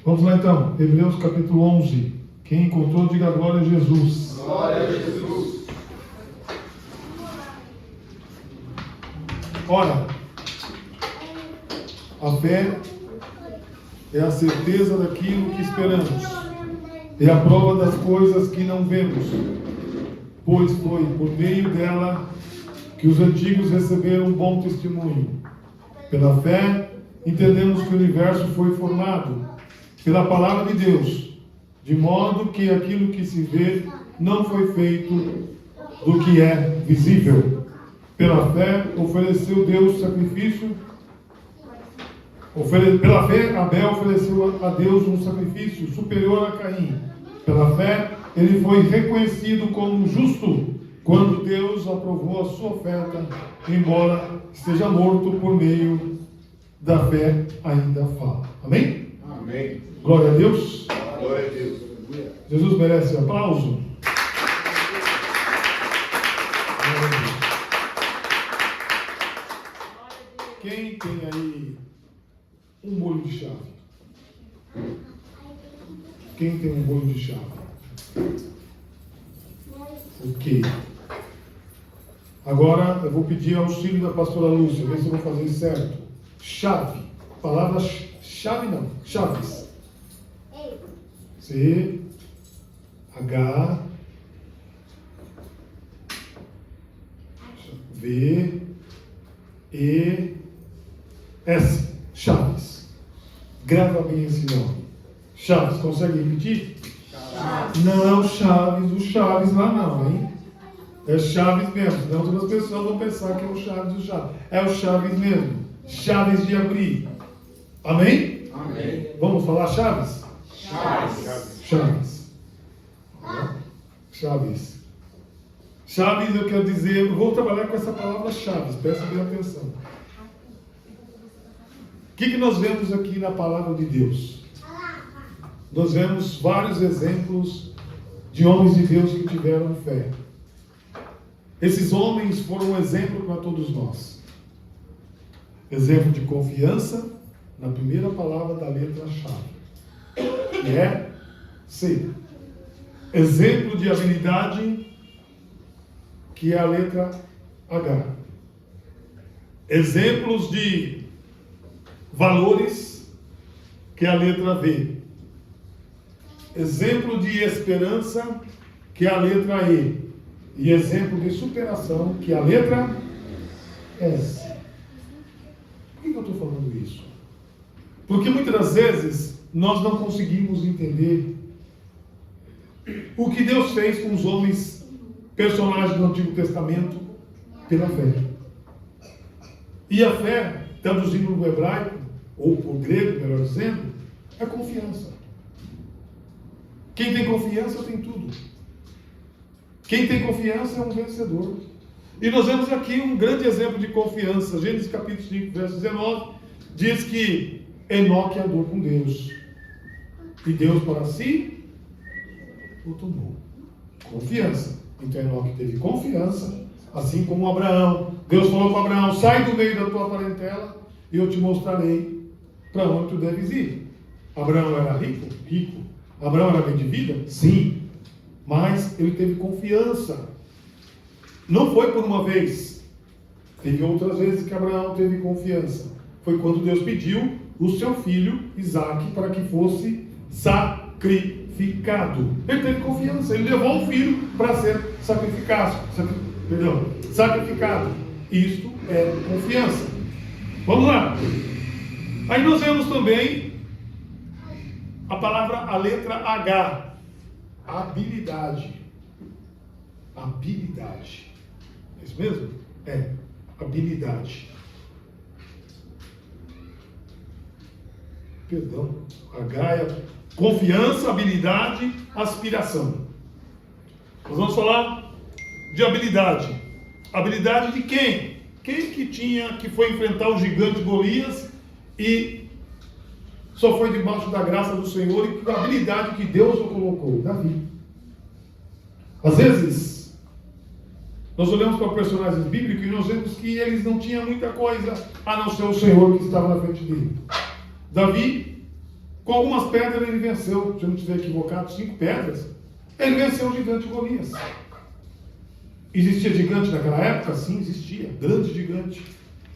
Vamos lá então, Hebreus capítulo 11. Quem encontrou, diga glória a Jesus. Glória a Jesus. Ora, a fé é a certeza daquilo que esperamos, é a prova das coisas que não vemos, pois foi por meio dela que os antigos receberam um bom testemunho. Pela fé, entendemos que o universo foi formado pela palavra de Deus, de modo que aquilo que se vê não foi feito do que é visível. Pela fé, ofereceu Deus sacrifício. Pela fé, Abel ofereceu a Deus um sacrifício superior a Caim. Pela fé, ele foi reconhecido como justo quando Deus aprovou a sua oferta, embora esteja morto, por meio da fé ainda fala. Amém? Amém. Glória a Deus. Glória a Deus. Jesus merece aplauso. Quem tem aí um molho de chave? Quem tem um molho de chave? Ok. Agora eu vou pedir auxílio da pastora Lúcia, ver se eu vou fazer certo. Chave. Palavra chave não. Chaves. C H V E S. Chaves. Grava bem esse nome. Chaves, consegue repetir? Chaves. Não, Chaves, o Chaves lá não, hein? É Chaves mesmo, senão outras pessoas vão pensar que é o Chaves do Chaves. É o Chaves mesmo. Chaves de abrir. Amém? Amém. Vamos falar Chaves? Chaves. Chaves. Chaves. Chaves, eu quero dizer, eu vou trabalhar com essa palavra chaves, presta bem atenção. O que nós vemos aqui na palavra de Deus? Nós vemos vários exemplos de homens de Deus que tiveram fé. Esses homens foram um exemplo para todos nós. Exemplo de confiança na primeira palavra da letra chave, que é C. Exemplo de habilidade, que é a letra H. Exemplos de valores, que é a letra V. Exemplo de esperança, que é a letra E. E exemplo de superação, que é a letra S. Por que eu estou falando isso? Porque muitas das vezes nós não conseguimos entender o que Deus fez com os homens, personagens do Antigo Testamento, pela fé. E a fé, traduzindo no hebraico, ou por grego, melhor dizendo, é confiança. Quem tem confiança tem tudo. Quem tem confiança é um vencedor. E nós vemos aqui um grande exemplo de confiança. Gênesis capítulo 5, verso 19, diz que Enoque andou com Deus. E Deus para si o tomou. Confiança. Então Enoque teve confiança, assim como Abraão. Deus falou para Abraão: sai do meio da tua parentela e eu te mostrarei para onde tu deves ir. Abraão era rico? Rico. Abraão era bem de vida? Sim. Mas ele teve confiança. Não foi por uma vez. Teve outras vezes que Abraão teve confiança. Foi quando Deus pediu o seu filho Isaque para que fosse sacrificado. Ele teve confiança. Ele levou o filho para ser sacrificado. Sacrificado. Isto é confiança. Vamos lá. Aí nós vemos também a palavra, a letra H. Habilidade. Habilidade. É isso mesmo? É. Habilidade. Perdão. H é confiança, habilidade, aspiração. Nós vamos falar de habilidade. Habilidade de quem? Quem que foi enfrentar o gigante Golias e só foi debaixo da graça do Senhor e com a habilidade que Deus o colocou? Davi. Às vezes, nós olhamos para personagens bíblicos e nós vemos que eles não tinham muita coisa a não ser o Senhor que estava na frente dele. Davi Com algumas pedras ele venceu, se eu não estiver equivocado, 5 pedras. Ele venceu o gigante Golias. Existia gigante naquela época? Sim, existia. Grande gigante.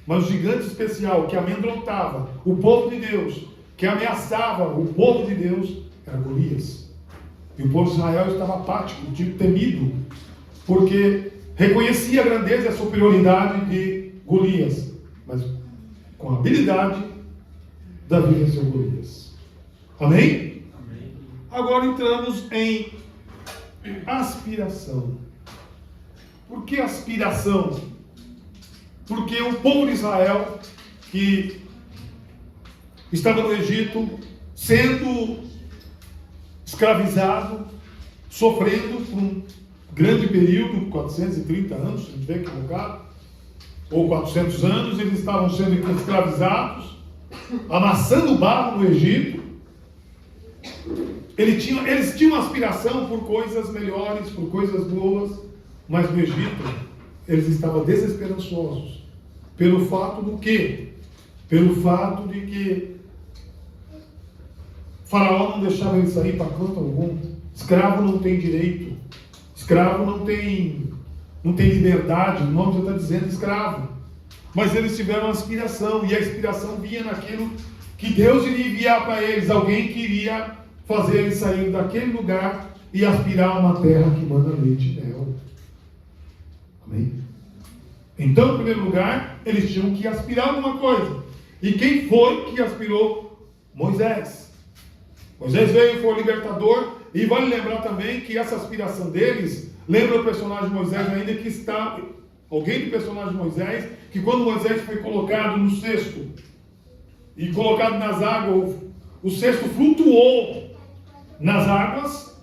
Mas o gigante especial que amedrontava o povo de Deus, que ameaçava o povo de Deus, era Golias. E o povo de Israel estava apático, tipo temido, porque reconhecia a grandeza e a superioridade de Golias. Mas com a habilidade, Davi venceu Golias. Amém? Amém? Agora entramos em aspiração. Por que aspiração? Porque o povo de Israel, que estava no Egito, sendo escravizado, sofrendo por um grande período, 430 anos, se não estiver equivocado, ou 400 anos, eles estavam sendo escravizados, amassando barro no Egito. Eles tinham aspiração por coisas melhores, por coisas boas, mas no Egito eles estavam desesperançosos. Pelo fato do quê? Pelo fato de que Faraó não deixava eles sair para canto algum. Escravo não tem direito. Escravo não tem liberdade. O nome já está dizendo escravo. Mas eles tiveram aspiração, e a inspiração vinha naquilo que Deus iria enviar para eles. Alguém que iria fazer eles sair daquele lugar e aspirar a uma terra que manda leite e mel. Amém? Então, em primeiro lugar, eles tinham que aspirar alguma coisa. E quem foi que aspirou? Moisés. Moisés veio, foi o libertador. E vale lembrar também que essa aspiração deles, lembra o personagem de Moisés ainda que está... Alguém do personagem de Moisés, que quando Moisés foi colocado no cesto e colocado nas águas, o cesto flutuou nas águas,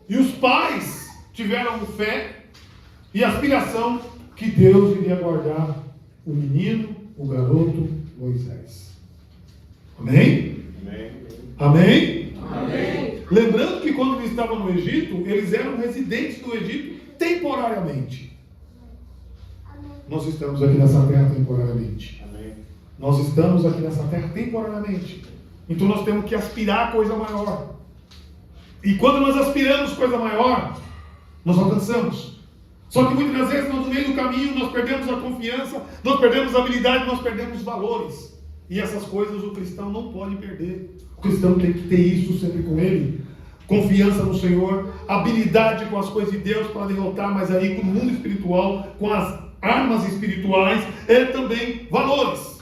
e os pais tiveram fé e aspiração que Deus iria guardar o menino, o garoto Moisés. Amém? Amém. Amém? Amém. Lembrando que quando eles estavam no Egito, eles eram residentes do Egito temporariamente. Nós estamos aqui nessa terra temporariamente. Amém. Nós estamos aqui nessa terra temporariamente. Então nós temos que aspirar a coisa maior. E quando nós aspiramos coisa maior, nós alcançamos. Só que muitas vezes, no meio do caminho, nós perdemos a confiança, nós perdemos a habilidade, nós perdemos valores. E essas coisas o cristão não pode perder. O cristão tem que ter isso sempre com ele. Confiança no Senhor, habilidade com as coisas de Deus para derrotar, mas aí com o mundo espiritual, com as armas espirituais, é também valores.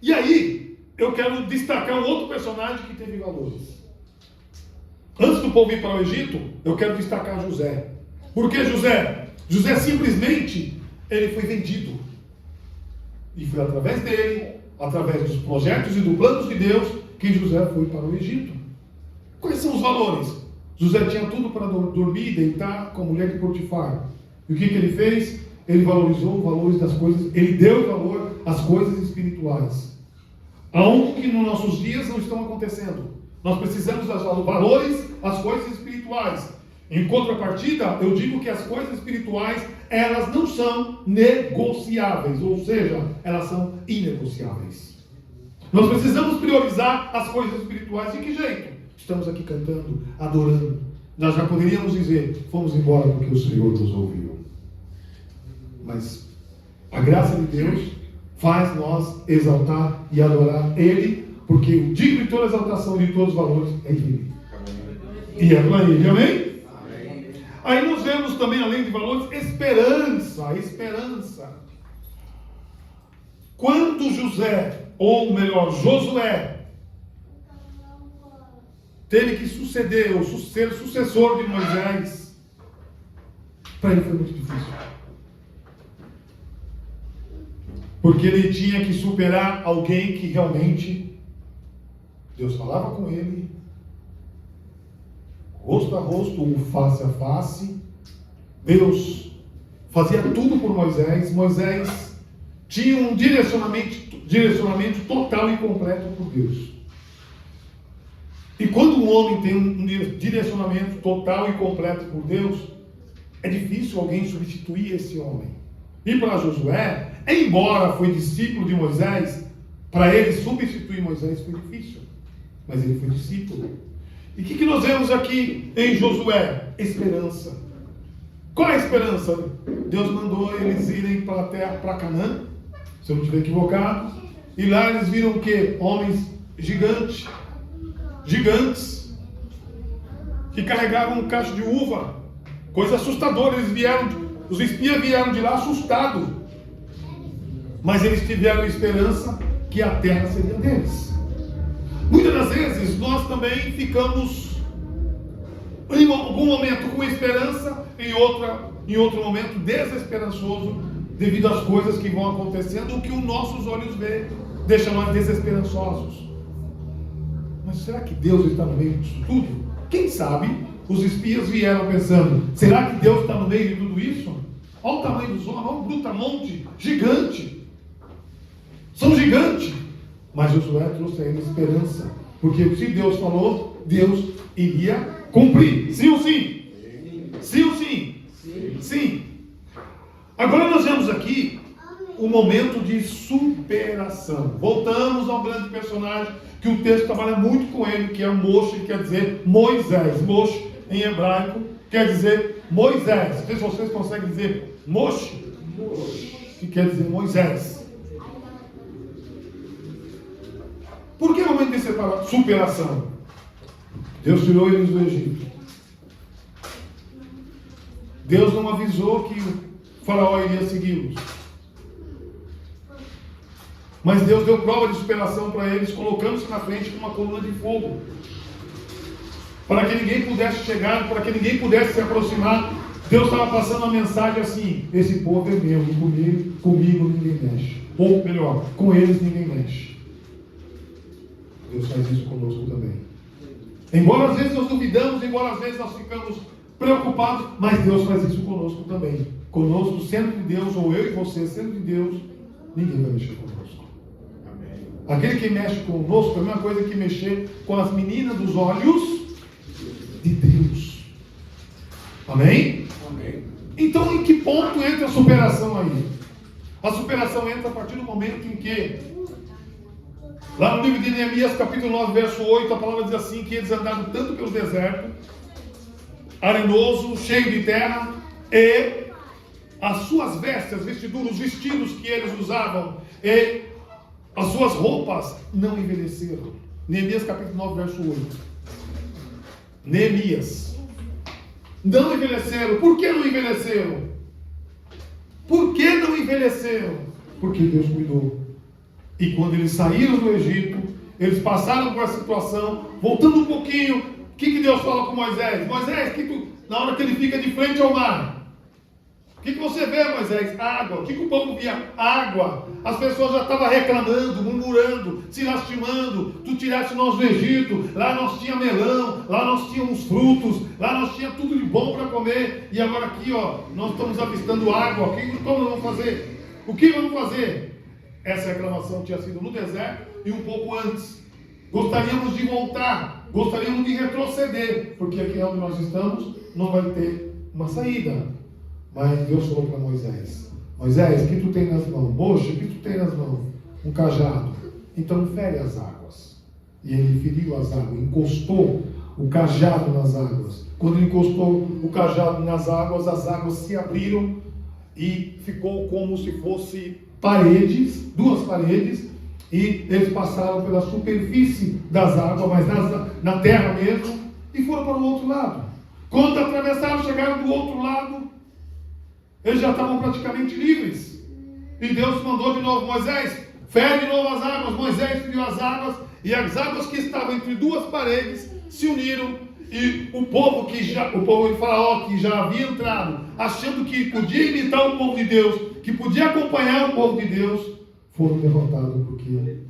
E aí, eu quero destacar um outro personagem que teve valores. Antes do povo ir para o Egito, eu quero destacar José. Por que José? José simplesmente, ele foi vendido. E foi através dele, através dos projetos e dos planos de Deus, que José foi para o Egito. Quais são os valores? José tinha tudo para dormir e deitar com a mulher de Potifar. E o que ele fez? Ele valorizou os valores das coisas, ele deu valor às coisas espirituais. Algo que nos nossos dias não estão acontecendo. Nós precisamos dos valores às coisas espirituais. Em contrapartida, eu digo que as coisas espirituais, elas não são negociáveis, ou seja, elas são inegociáveis. Nós precisamos priorizar as coisas espirituais. De que jeito? Estamos aqui cantando, adorando. Nós já poderíamos dizer, fomos embora porque o Senhor nos ouviu. Mas a graça de Deus faz nós exaltar e adorar Ele, porque o digno de toda exaltação e de todos os valores é Ele. E é para Ele, amém? Aí nós vemos também, além de valores, esperança, esperança. Quando José, ou melhor, Josué, teve que suceder, ou ser sucessor de Moisés, para ele foi muito difícil. Porque ele tinha que superar alguém que realmente Deus falava com ele, rosto a rosto, ou face a face. Deus fazia tudo por Moisés. Moisés tinha um direcionamento total e completo por Deus. E quando um homem tem um direcionamento total e completo por Deus, é difícil alguém substituir esse homem. E para Josué, embora foi discípulo de Moisés, para ele substituir Moisés foi difícil. mas ele foi discípulo. E o que nós vemos aqui em Josué? Esperança. Qual é a esperança? Deus mandou eles irem para a terra, para Canaã, se eu não estiver equivocado, e lá eles viram o quê? Homens gigantes, que carregavam um cacho de uva, coisa assustadora. Os espias vieram de lá assustados, mas eles tiveram esperança que a terra seria deles. Muitas das vezes nós também ficamos em algum momento com esperança, em outro momento desesperançoso, devido às coisas que vão acontecendo, o que os nossos olhos veem deixa nós desesperançosos. Mas será que Deus está no meio disso tudo? Quem sabe os espias vieram pensando: será que Deus está no meio de tudo isso? Olha o tamanho dos homens, olha o brutamonte, gigante. São gigantes. Mas Josué trouxe a eles esperança, porque se Deus falou, Deus iria cumprir. Sim ou sim? Sim ou sim? Sim. Agora nós vemos aqui um momento de superação. Voltamos ao grande personagem que o texto trabalha muito com ele, que é o Moshe, que quer dizer Moisés. Moshe em hebraico quer dizer Moisés. Não sei se vocês conseguem dizer Moshe, que quer dizer Moisés. Por que momento de superação? Deus tirou eles do Egito. Deus não avisou que o faraó iria segui-los. Mas Deus deu prova de superação para eles, colocando-se na frente com uma coluna de fogo, para que ninguém pudesse chegar, para que ninguém pudesse se aproximar. Deus estava passando uma mensagem assim: esse povo é meu, e comigo ninguém mexe. Ou melhor, com eles ninguém mexe. Deus faz isso conosco também. Embora às vezes nós duvidamos, embora às vezes nós ficamos preocupados, mas Deus faz isso conosco também. Conosco, sendo de Deus, ou eu e você, sendo de Deus, ninguém vai mexer conosco. Amém. Aquele que mexe conosco é a mesma coisa que mexer com as meninas dos olhos de Deus. Amém? Amém. Então, em que ponto entra a superação aí? A superação entra a partir do momento em que, lá no livro de Neemias, capítulo 9, verso 8, a palavra diz assim: que eles andaram tanto pelo deserto, arenoso, cheio de terra, e as suas vestes, as vestiduras, os vestidos que eles usavam, e as suas roupas não envelheceram. Neemias capítulo 9, verso 8. Neemias. Não envelheceram. Por que não envelheceram? Por que não envelheceram? Porque Deus cuidou. E quando eles saíram do Egito, eles passaram por essa situação. Voltando um pouquinho, o que Deus fala com Moisés? Moisés, na hora que ele fica de frente ao mar, o que você vê, Moisés? Água. O que o povo via? Água. As pessoas já estavam reclamando, murmurando, se lastimando. Tu tiraste nós do Egito, lá nós tínhamos melão, lá nós tínhamos frutos, lá nós tínhamos tudo de bom para comer, e agora aqui, nós estamos avistando água. Como nós vamos fazer? O que vamos fazer? Essa reclamação tinha sido no deserto e um pouco antes. Gostaríamos de voltar, gostaríamos de retroceder, porque aqui onde nós estamos não vai ter uma saída. Mas Deus falou para Moisés: Moisés, o que tu tem nas mãos? Moxa, o que tu tem nas mãos? Um cajado. Então fere as águas. E ele feriu as águas, encostou o cajado nas águas. Quando ele encostou o cajado nas águas, as águas se abriram e ficou como se fosse paredes, duas paredes, e eles passaram pela superfície das águas, mas na terra mesmo, e foram para o outro lado. Quando atravessaram, chegaram do outro lado, eles já estavam praticamente livres. E Deus mandou de novo: Moisés, fere de novo as águas. Moisés feriu as águas, e as águas que estavam entre duas paredes se uniram. E o povo de Faraó, que já havia entrado, achando que podia imitar o povo de Deus, que podia acompanhar o povo de Deus, foram derrotados, porque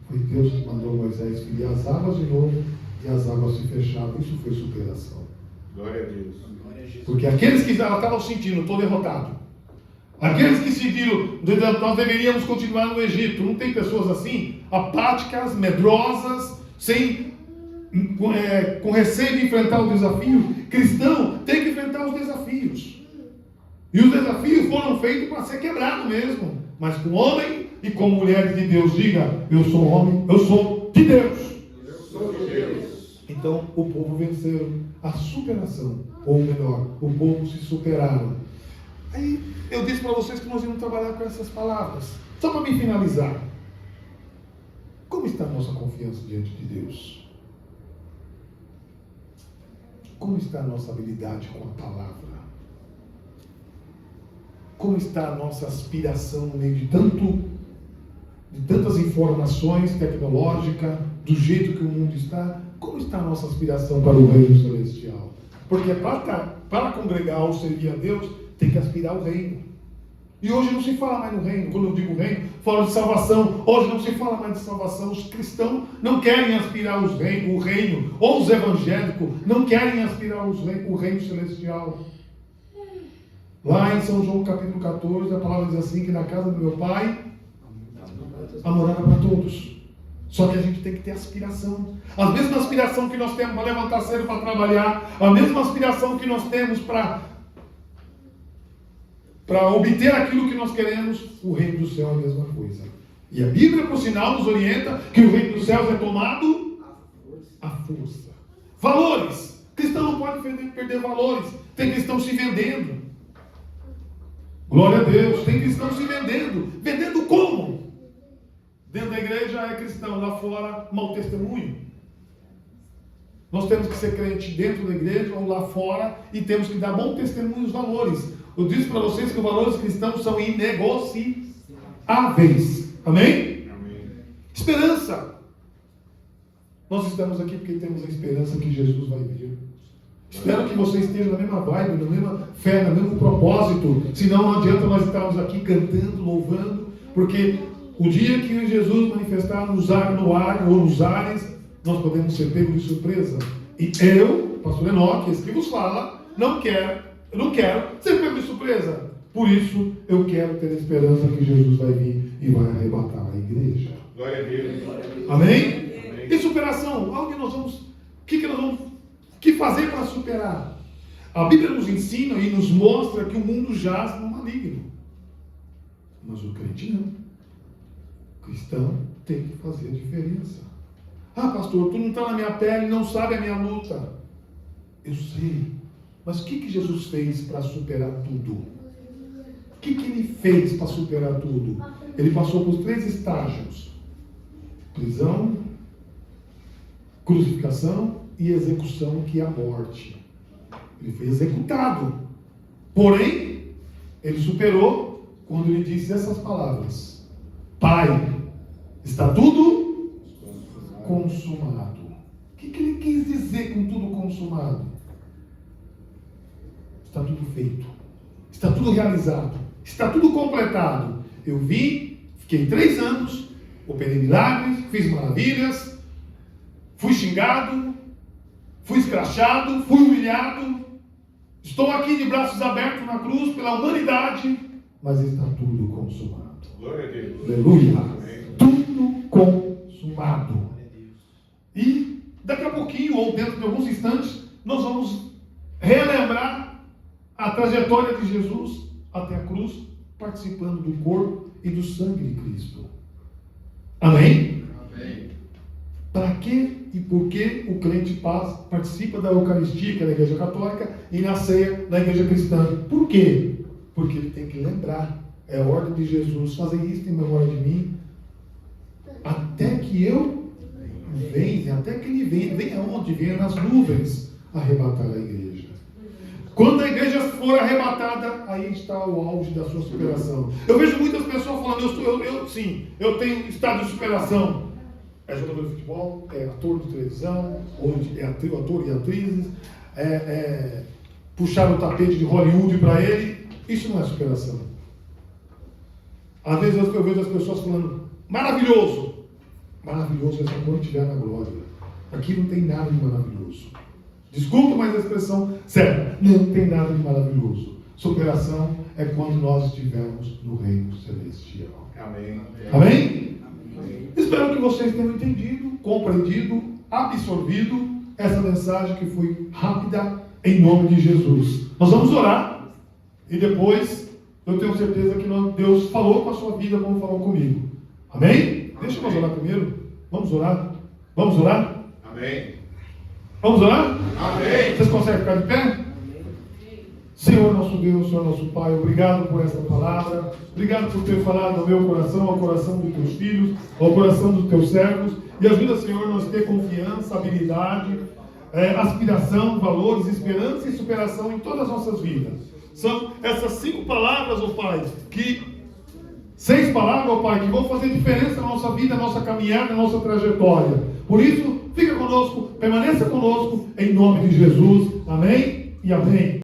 foi Deus que mandou Moisés ferir as águas de novo, e as águas se fecharam. Isso foi superação. Glória a Deus. Porque aqueles que estavam sentindo: estou derrotado. Aqueles que sentiram: nós deveríamos continuar no Egito. Não tem pessoas assim, apáticas, medrosas, com receio de enfrentar o desafio? Cristão tem que enfrentar os desafios. E os desafios foram feitos para ser quebrado mesmo. Mas com homem e com mulheres de Deus, diga: eu sou homem, eu sou de Deus. Então o povo venceu a superação, ou melhor, o povo se superaram. Aí eu disse para vocês que nós íamos trabalhar com essas palavras. Só para me finalizar. Como está a nossa confiança diante de Deus? Como está a nossa habilidade com a palavra? Como está a nossa aspiração no meio de tantas informações tecnológicas, do jeito que o mundo está? Como está a nossa aspiração para o reino celestial? Porque para congregar ou servir a Deus, tem que aspirar ao reino. E hoje não se fala mais no reino. Quando eu digo reino, falo de salvação. Hoje não se fala mais de salvação. Os cristãos não querem aspirar o reino. Ou os evangélicos não querem aspirar o reino celestial. Lá em São João capítulo 14, a palavra diz assim, que na casa do meu pai há morada para todos. Só que a gente tem que ter aspiração. A mesma aspiração que nós temos para levantar cedo para trabalhar, a mesma aspiração que nós temos para obter aquilo que nós queremos, o reino do céu é a mesma coisa. E a Bíblia, por sinal, nos orienta que o reino dos céus é tomado à força. Valores. Cristão não pode perder valores. Tem cristão se vendendo. Glória a Deus. Tem cristão se vendendo. Vendendo como? Dentro da igreja é cristão, lá fora, mau testemunho. Nós temos que ser crente dentro da igreja ou lá fora e temos que dar bom testemunho dos valores. Eu disse para vocês que os valores cristãos são inegociáveis. Amém? Amém. Esperança. Nós estamos aqui porque temos a esperança que Jesus vai vir. Espero que você esteja na mesma vibe, na mesma fé, no mesmo propósito. Senão não adianta nós estarmos aqui cantando, louvando, porque o dia que Jesus manifestar no ar ou nos ares, nós podemos ser pegos de surpresa. E eu, pastor Enoque, esse que vos fala, eu não quero ser pego de surpresa. Por isso, eu quero ter a esperança que Jesus vai vir e vai arrebatar a igreja. Glória a Deus. Amém? Amém. E superação? Aonde nós vamos? O que nós vamos? Que fazer para superar? A Bíblia nos ensina e nos mostra que o mundo jaz no maligno. Mas o crente não. O cristão tem que fazer a diferença. Ah, pastor, tu não está na minha pele, não sabe a minha luta. Eu sei. Mas o que Jesus fez para superar tudo? O que ele fez para superar tudo? Ele passou por 3 estágios: prisão, crucificação e execução, que é a morte. Ele foi executado. Porém, ele superou quando ele disse essas palavras: Pai, está tudo consumado. O que ele quis dizer com tudo consumado? Está tudo feito. Está tudo realizado. Está tudo completado. Eu vim, fiquei 3 anos, operei milagres, fiz maravilhas, fui xingado, fui escrachado, fui humilhado. Estou aqui de braços abertos na cruz pela humanidade, mas está tudo consumado. Glória a Deus. Aleluia. Amém. Tudo consumado. E daqui a pouquinho, ou dentro de alguns instantes, nós vamos relembrar a trajetória de Jesus até a cruz, participando do corpo e do sangue de Cristo. Amém? Amém. Para que e por que o crente participa da Eucaristia, que é da Igreja Católica, e na ceia da Igreja Cristã? Por quê? Porque ele tem que lembrar. É a ordem de Jesus: fazer isso em memória de mim, até que eu venha, até que ele venha aonde? Venha nas nuvens arrebatar a igreja. Quando a igreja for arrebatada, aí está o auge da sua superação. Eu vejo muitas pessoas falando: eu tenho estado de superação. É jogador de futebol, é ator de televisão, é ator e atrizes, puxar o tapete de Hollywood para ele. Isso não é superação. Às vezes eu vejo as pessoas falando: maravilhoso. Maravilhoso é só quando estiver na glória. Aqui não tem nada de maravilhoso. Desculpa, mas a expressão certa: não tem nada de maravilhoso. Superação é quando nós estivermos no reino celestial. Amém. Amém? Amém. Espero que vocês tenham entendido, compreendido, absorvido essa mensagem que foi rápida, em nome de Jesus. Nós vamos orar e depois eu tenho certeza que Deus falou com a sua vida como falou comigo. Amém? Deixa nós orar primeiro. Vamos orar? Vamos orar? Amém. Vamos orar? Amém. Vocês conseguem ficar de pé? Senhor nosso Deus, Senhor nosso Pai, obrigado por esta palavra, obrigado por ter falado ao meu coração, ao coração dos teus filhos, ao coração dos teus servos, e ajuda, Senhor, nós ter confiança, habilidade, aspiração, valores, esperança e superação em todas as nossas vidas. São essas 5 palavras, ó Pai, 6 palavras, ó Pai, que vão fazer diferença na nossa vida, na nossa caminhada, na nossa trajetória. Por isso, fica conosco, permaneça conosco, em nome de Jesus. Amém e amém.